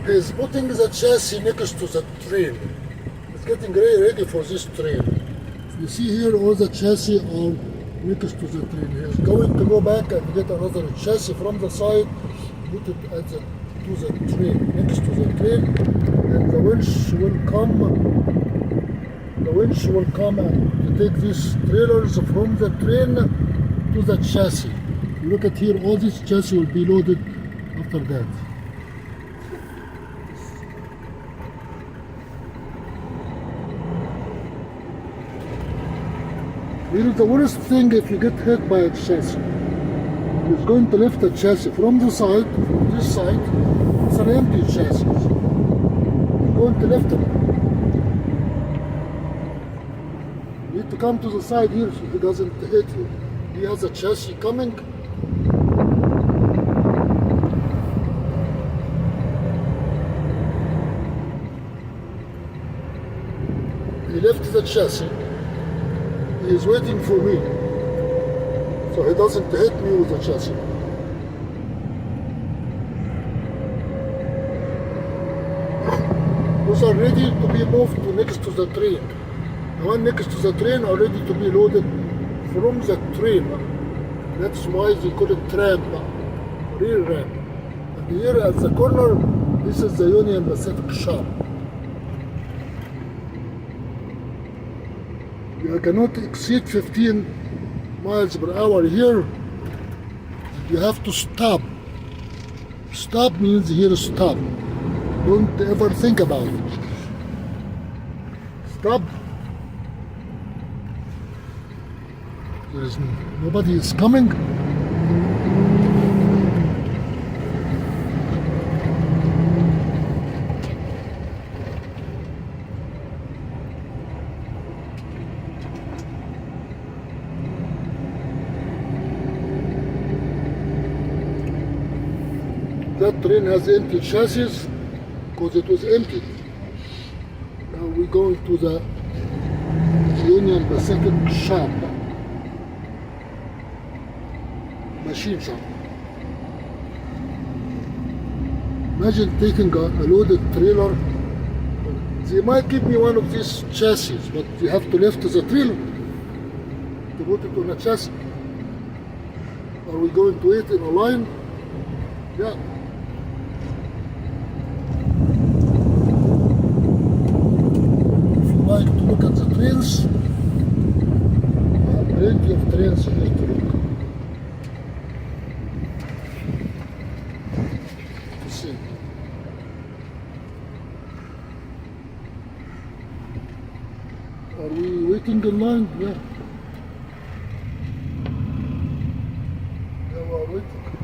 He's putting the chassis next to the train. It's getting ready for this train. You see here all the chassis are next to the train. He's going to go back and get another chassis from the side, put it at to the train, next to the train, and the winch will come. The winch will come and take these trailers from the train to the chassis. You look at here, all these chassis will be loaded after that. Here is the worst thing if you get hit by a chassis. It's going to lift the chassis from the side, from this side. It's an empty chassis. You're going to lift it. You need to come to the side here so he doesn't hit you. He has a chassis coming. He lifts the chassis. He is waiting for me, so he doesn't hit me with the chassis. Those are ready to be moved to next to the train. The one next to the train are ready to be loaded from the train. That's why they call it tram, rear ramp. And here at the corner, this is the Union Pacific shop. You cannot exceed 15 miles per hour here. You have to stop. Stop means here stop. Don't ever think about it. Stop. Nobody is coming. That train has empty chassis because it was empty. Now we're going to the Union Pacific shop, machine shop. Imagine taking a loaded trailer. They might give me one of these chassis, but you have to lift the trailer to put it on a chassis. Are we going to wait in a line? Yeah. Like to look at the trains. Plenty of trains here to look. To see. Are we waiting in line? Yeah. Yeah, we are waiting.